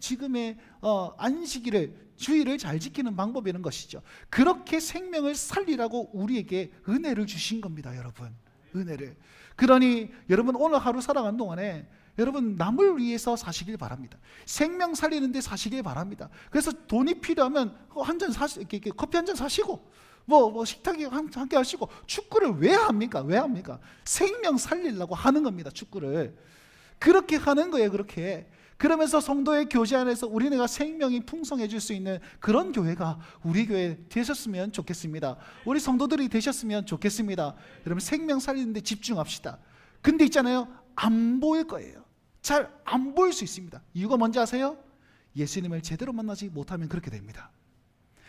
A: 안식일을 주일을 잘 지키는 방법이라는 것이죠. 그렇게 생명을 살리라고 우리에게 은혜를 주신 겁니다, 여러분. 은혜를. 그러니 여러분 오늘 하루 살아가는 동안에 여러분 남을 위해서 사시길 바랍니다. 생명 살리는데 사시길 바랍니다. 그래서 돈이 필요하면 커피 한 잔 사시고 식탁에 함께 하시고. 축구를 왜 합니까? 왜 합니까? 생명 살리려고 하는 겁니다. 축구를 그렇게 하는 거예요. 그렇게 그러면서 성도의 교제 안에서 우리네가 생명이 풍성해질 수 있는 그런 교회가 우리 교회 되셨으면 좋겠습니다. 우리 성도들이 되셨으면 좋겠습니다. 여러분 생명 살리는데 집중합시다. 근데 있잖아요, 안 보일 거예요. 잘 안 보일 수 있습니다. 이유가 뭔지 아세요? 예수님을 제대로 만나지 못하면 그렇게 됩니다.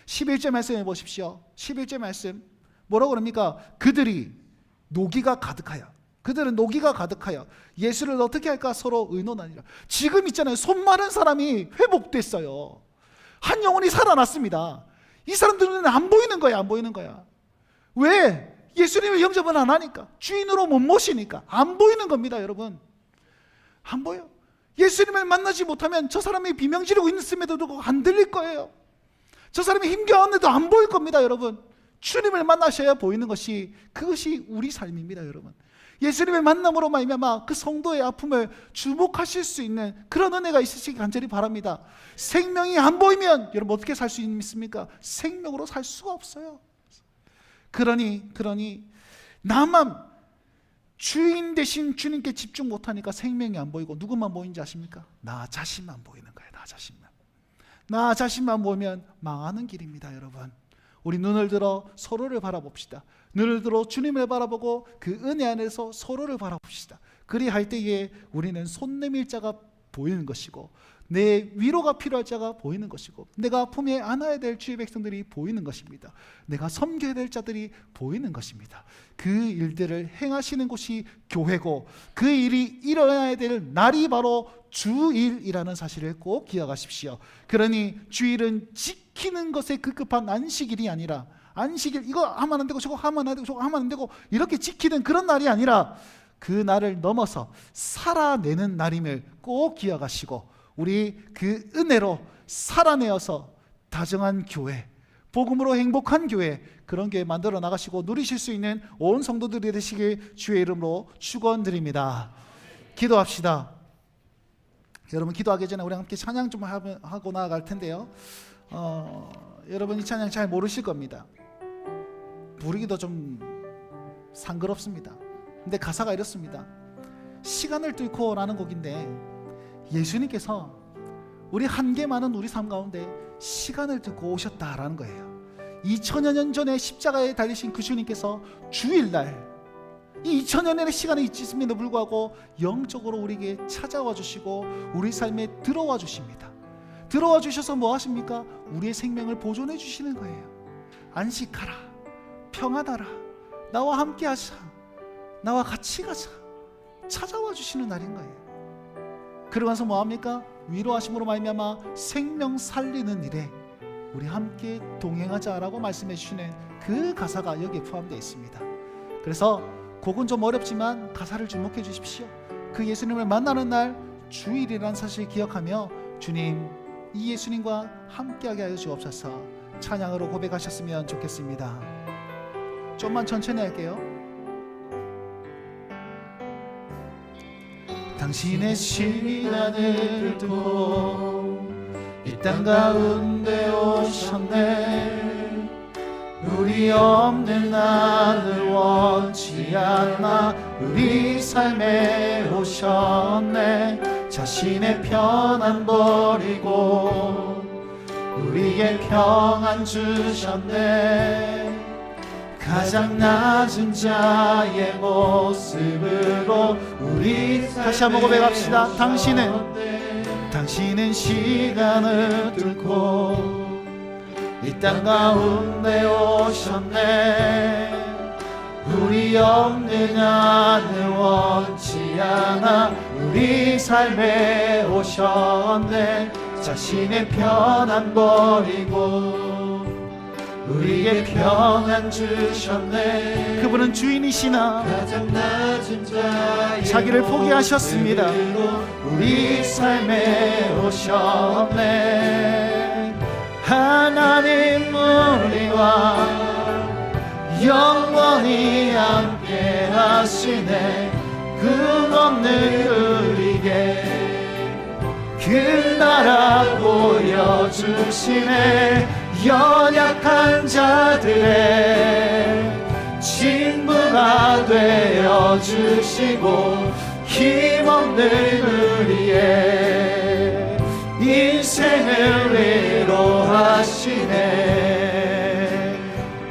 A: 11절 말씀해 보십시오. 11절 말씀 뭐라고 그럽니까? 그들은 노기가 가득하여 예수를 어떻게 할까 서로 의논하니라. 지금 있잖아요, 손 마른 사람이 회복됐어요. 한 영혼이 살아났습니다. 이 사람들은 안 보이는 거야. 왜? 예수님을 영접을 안 하니까, 주인으로 못 모시니까 안 보이는 겁니다. 여러분 안 보여. 예수님을 만나지 못하면 저 사람이 비명 지르고 있음에도 불구하고 안 들릴 거예요. 저 사람이 힘겨웠는데도 안 보일 겁니다. 여러분 주님을 만나셔야 보이는 것이, 그것이 우리 삶입니다. 여러분 예수님의 만남으로 말미암아 그 성도의 아픔을 주목하실 수 있는 그런 은혜가 있으시기 간절히 바랍니다. 생명이 안 보이면 여러분 어떻게 살 수 있습니까? 생명으로 살 수가 없어요. 그러니 나만 주인 대신 주님께 집중 못하니까 생명이 안 보이고, 누구만 보이는지 아십니까? 나 자신만 보이는 거예요. 나 자신만 보면 망하는 길입니다. 여러분 우리 눈을 들어 서로를 바라봅시다. 눈을 들어 주님을 바라보고 그 은혜 안에서 서로를 바라봅시다. 그리할 때에 우리는 손 내밀 자가 보이는 것이고, 내 위로가 필요할 자가 보이는 것이고, 내가 품에 안아야 될 주의 백성들이 보이는 것입니다. 내가 섬겨야 될 자들이 보이는 것입니다. 그 일들을 행하시는 곳이 교회고, 그 일이 일어나야 될 날이 바로 주일이라는 사실을 꼭 기억하십시오. 그러니 주일은 지키는 것에 급급한 안식일이 아니라, 안식일 이거 하면 안 되고 저거 하면 안 되고 저거 하면 안 되고 이렇게 지키는 그런 날이 아니라, 그 날을 넘어서 살아내는 날임을 꼭 기억하시고, 우리 그 은혜로 살아내어서 다정한 교회, 복음으로 행복한 교회, 그런 교회 만들어 나가시고 누리실 수 있는 온 성도들이 되시길 주의 이름으로 축원드립니다. 기도합시다. 여러분 기도하기 전에 우리 함께 찬양 좀 하고 나아갈 텐데요, 여러분 이 찬양 잘 모르실 겁니다. 부르기도 좀 상그럽습니다. 근데 가사가 이렇습니다. 시간을 뚫고 라는 곡인데, 예수님께서 우리 한계 많은 우리 삶 가운데 시간을 뚫고 오셨다라는 거예요. 2000여 년 전에 십자가에 달리신 그 주님께서 주일날 이 2000여 년의 시간이 있음에도 불구하고 영적으로 우리에게 찾아와 주시고 우리 삶에 들어와 주십니다. 들어와 주셔서 뭐 하십니까? 우리의 생명을 보존해 주시는 거예요. 안식하라, 평안하라, 나와 함께 하자, 나와 같이 가자, 찾아와 주시는 날인 거예요. 그러면서 뭐합니까? 위로하심으로 말미암아 생명 살리는 일에 우리 함께 동행하자라고 말씀해 주시는 그 가사가 여기에 포함되어 있습니다. 그래서 곡은 좀 어렵지만 가사를 주목해 주십시오. 그 예수님을 만나는 날 주일이라는 사실을 기억하며 주님, 이 예수님과 함께하게 하여 주옵소서. 찬양으로 고백하셨으면 좋겠습니다. 좀만 천천히 할게요. 당신의 시간을 두고 이 땅 가운데 오셨네. 우리 없는 나를 원치 않아 우리 삶에 오셨네. 자신의 편안 버리고 우리의 평안 주셨네. 가장 낮은 자의 모습으로 우리 다시 한번 고백합시다. 당신은 시간을 뚫고 이 땅 가운데 오셨네. 우리 없는 안을 원치 않아 우리 삶에 오셨네. 자신의 편안 버리고 우리의 평안 주셨네. 그분은 주인이시나 가장 낮은 자의 자기를 포기하셨습니다. 우리 삶에 오셨네. 하나님 우리와 영원히 함께하시네. 하시네. 금없는 우리에게 그 나라 보여주시네. 연약한 자들의 친구가 되어주시고 힘없는 우리의 인생을 위로하시네.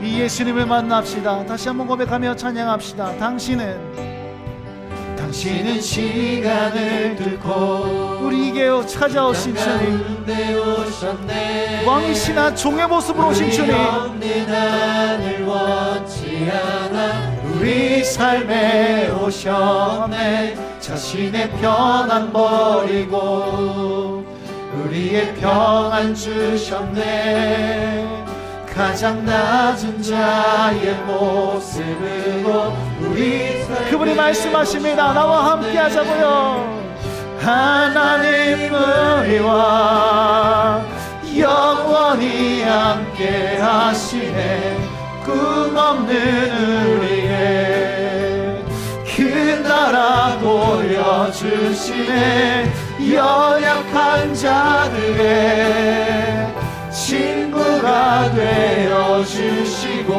A: 이 예수님을 만납시다. 다시 한번 고백하며 찬양합시다. 당신은 시간을 뚫고 우리에게 찾아오신 주님, 왕이시나 종의 모습으로 오신 주님, 하늘 원치 않아 우리 삶에 오셨네. 자신의 평안 버리고 우리의 평안 주셨네. 가장 낮은 자의 모습으로 그분이 말씀하십니다. 나와 함께 하자고요. 하나님 우리와 영원히 함께 하시네. 꿈없는 우리의 그 나라 보여주시네. 연약한 자들의 친구가 되어주시고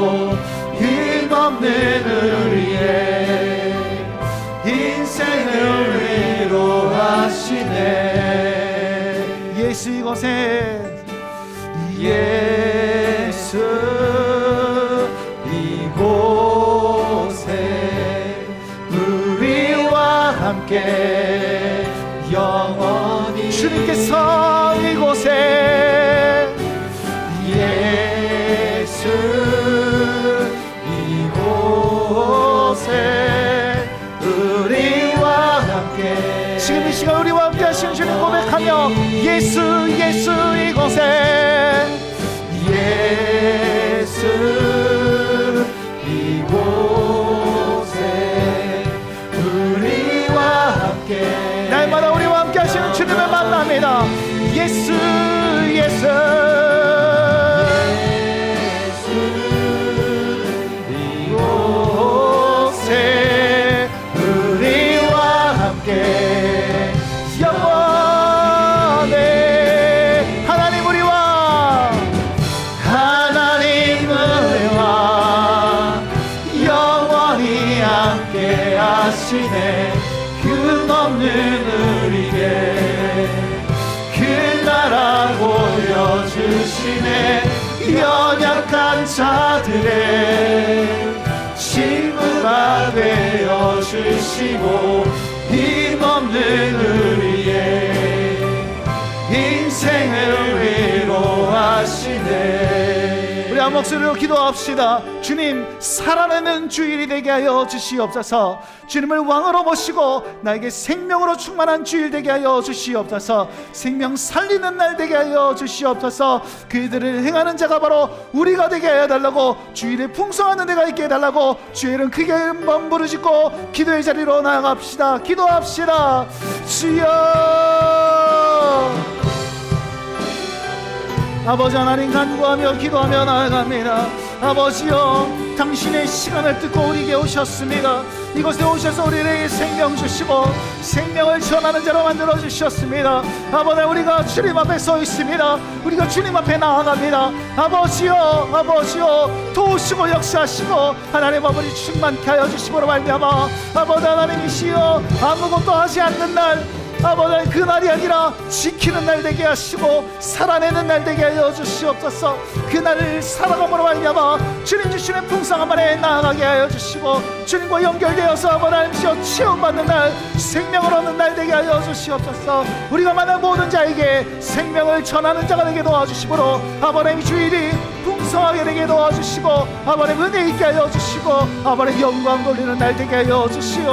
A: 힘없는 우리의 인생을 위로하시네. 예수 이곳에, 예수 이곳에 우리와 함께 영원히 주님께서 이곳에 예수 이곳에 우리와 함께 지금 이 시간 우리와 함께 하신 주님 고백하며 예수 예수 이곳에 예수 이곳에 우리와 함께 날마다 우리와 함께 하시는 주님을 만납니다. 예수 예수 금없는 우리에게 그 나라 보여주시네. 연약한 자들의 친구가 되어주시고 힘없는 우리의 인생을 위로하시네. 우리 한 목소리로 기도합시다. 주님, 살아내는 주일이 되게 하여 주시옵소서. 주님을 왕으로 모시고 나에게 생명으로 충만한 주일 되게 하여 주시옵소서. 생명 살리는 날 되게 하여 주시옵소서. 그들을 행하는 자가 바로 우리가 되게 하여 달라고, 주일에 풍성하는 데가 있게 해달라고 주일은 크게 한번 부르짖고 기도의 자리로 나아갑시다. 기도합시다. 주여, 아버지 하나님 간구하며 기도하며 나아갑니다. 아버지여, 당신의 시간을 듣고 우리에게 오셨습니다. 이곳에 오셔서 우리에게 생명 주시고 생명을 전하는 자로 만들어 주셨습니다. 아버지, 우리가 주님 앞에 서 있습니다. 우리가 주님 앞에 나아갑니다. 아버지여, 아버지여, 도우시고 역사하시고 하나님 아버지 충만케 하여 주시므로 말미암아 아버지 하나님이시여, 아무것도 하지 않는 날, 아버지 그날이 아니라 지키는 날 되게 하시고 살아내는 날 되게 하여 주시옵소서. 그날을 살아감으로 말미암아 주님 주시는 풍성한 말에 나아가게 하여 주시고 주님과 연결되어서 아버지 체험받는 날, 생명을 얻는 날 되게 하여 주시옵소서. 우리가 만난 모든 자에게 생명을 전하는 자가 되게 도와주시므로 아버지 주일이 풍성하게 되게 도와주시고 아버지 은혜 있게 하여 주시고 아버지 영광 돌리는 날 되게 하여 주시옵소서.